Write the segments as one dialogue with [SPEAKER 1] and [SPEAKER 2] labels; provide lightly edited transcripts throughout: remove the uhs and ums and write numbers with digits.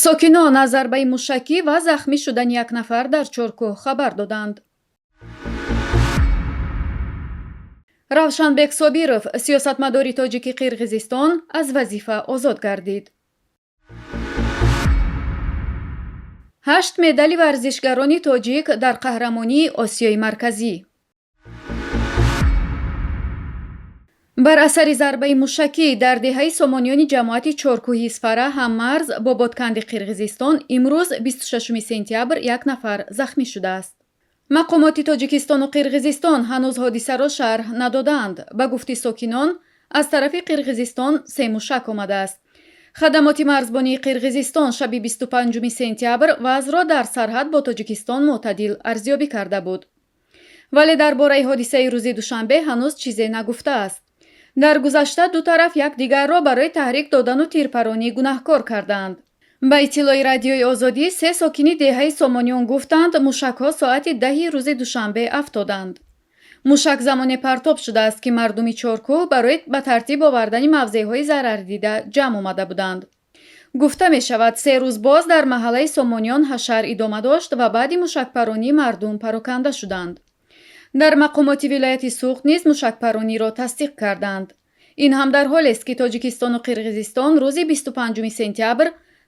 [SPEAKER 1] сокинон аз зарбаи мушакӣ ва захмӣ шудани як нафар дар чоркӯҳ хабар доданд. равшанбек собиров, сиёсатмадори тоҷики қирғизистон, аз вазифа озод гардид. 8 медали варзишгарони тоҷик дар қаҳрамонии Осиёи марказӣ. бар асари зарбаи мушакӣ дар деҳаи сомониёни ҷамоати чоркӯҳи Исфара ҳаммарз бо Бодканди Қирғизистон имрӯз 26 сентябр як нафар захмӣ шудааст. мақомоти Тоҷикистону Қирғизистон ҳанӯз ҳодисаро шарҳ надоданд. ба гуфти сокинон, аз тарафи Қирғизистон 3 мушак омадааст. хадамоти марзбонии Қирғизистон шаби 25 сентябр вазъро дар сарҳад бо Тоҷикистон мӯътадил арзёбӣ карда буд. вале дар бораи ҳодисаи рӯзи душанбе ҳанӯз чизе нагуфтааст. дар гузашта ду тараф якдигарро барои таҳрик додану тирпаронӣ гунаҳкор карданд. ба иттилои радиои Озодӣ 3 сокини деҳаи Сомониён гуфтанд, мушакҳо соати 10 рӯзи душанбе афтоданд. мушак замоне партоб шудааст, ки мардуми чоркӯҳ барои ба тартиб овардани мавзеъҳои зарардида ҷамъ омада буданд. гуфта мешавад, 3 рӯз боз дар маҳаллаи Сомониён ҳашар идома дошт ва баъди мушакпаронӣ мардум пароканда шуданд. дар мақомоти вилояти Суғд низ мушакпарониро тасдиқ карданд. ин ҳам дар ҳолест, ки Тоҷикистону Қирғизистон рӯзи 25 сентябр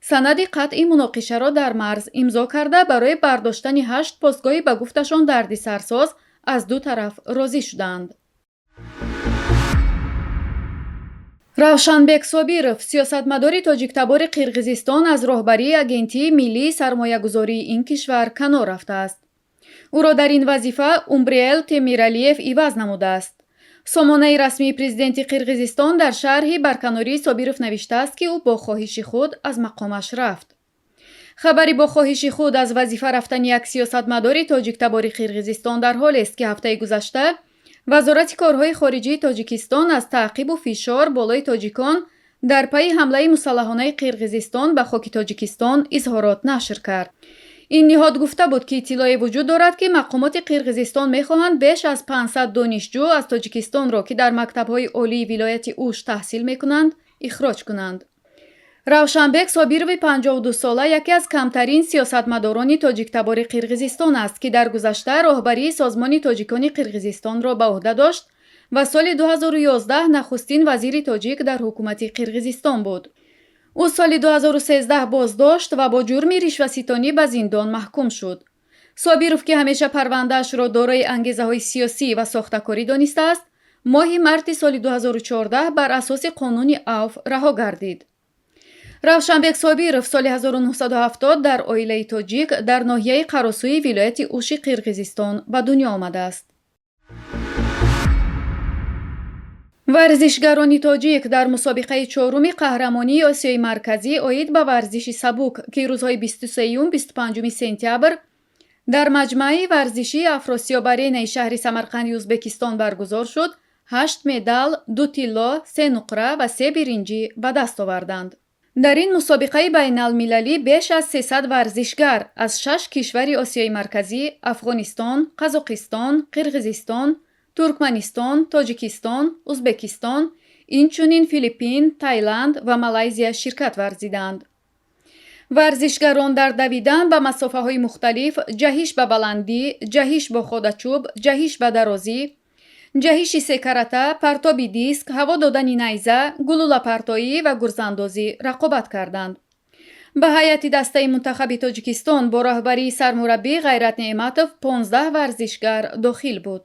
[SPEAKER 1] санади қатъи муноқишаро дар марз имзо карда барои бардоштани 8 постгоҳи ба гуфташон дардисарсоз аз ду тараф розӣ шуданд. равшанбек собиров, сиёсатмадори тоҷиктабори Қирғизистон, аз роҳбарии агентии миллии сармоягузории ин кишвар канор рафтааст. ӯро дар ин вазифа Умбриэл Темиралиев иваз намудааст. сомонаи расмии президенти Қирғизистон дар шарҳи барканории Собиров навиштааст, ки ӯ бо хоҳиши худ аз мақомаш рафт. хабари бо хоҳиши худ аз вазифа рафтани як сиёсатмадори тоҷиктабори Қирғизистон дар ҳолест, ки ҳафтаи гузашта вазорати корҳои хориҷии Тоҷикистон аз таъқибу фишор болои тоҷикон дар пайи ҳамлаи мусаллаҳонаи Қирғизистон ба хоки Тоҷикистон изҳорот нашр кард. ин ниҳод гуфта буд, ки иттилое вуҷуд дорад, ки мақомоти Қирғизистон мехоҳанд беш аз 500 донишҷӯ аз Тоҷикистонро, ки дар мактабҳои олии вилояти Уш таҳсил мекунанд, ихроҷ кунанд. равшанбек Собирови 52 сола яке аз камтарин сиёсатмадорони тоҷиктабори Қирғизистон аст, ки дар гузашта роҳбарии созмони тоҷикони Қирғизистонро ба уҳда дошт ва соли 2011 нахустин вазири тоҷик дар ҳукумати Қирғизистон буд. ӯ соли 2013 боздошт ва бо ҷурми ришваситонӣ ба зиндон маҳкум шуд. Собиров, ки ҳамеша парвандаашро дорои ангезаҳои сиёсӣ ва сохтакорӣ донистааст, моҳи марти соли 2014 бар асоси қонуни Авф раҳо гардид. равшанбек Собиров соли 1970 дар оилаи тоҷик дар ноҳияи Қаросӯи вилояти Уши Қирғизистон ба дунё омадааст. варзишгарони тоҷик дар мусобиқаи чоруми қаҳрамонии Осиёи марказӣ оид ба варзиши сабук, ки рӯзҳои 23-25 сентябр дар маҷмаи варзишии Афросиёб Аренаи шаҳри Самарқанди Узбекистон баргузор шуд, 8 медал, 2 тилло, 3 нуқра ва 3 биринҷӣ ба даст оварданд. дар ин мусобиқаи байналмилалӣ беш аз 300 варзишгар аз 6 кишвари Осиёи марказӣ — Афғонистон, Қазоқистон, Қирғизистон, Туркманистон, Тоҷикистон, Узбекистон, инчунин Филиппин, Таиланд ва Малайзия ширкат варзиданд. варзишгарон дар давидан ба масофаҳои мухталиф, ҷаҳиш ба баландӣ, ҷаҳиш бо ходачӯб, ҷаҳиш ба дарозӣ, ҷаҳиши секарата, партоби диск, ҳаво додани найза, гулӯлапартоӣ ва гурзандозӣ рақобат карданд. ба ҳайати дастаи мунтахаби Тоҷикистон бо раҳбарии сармураббӣ Ғайрат Неъматов 15 варзишгар дохил буд.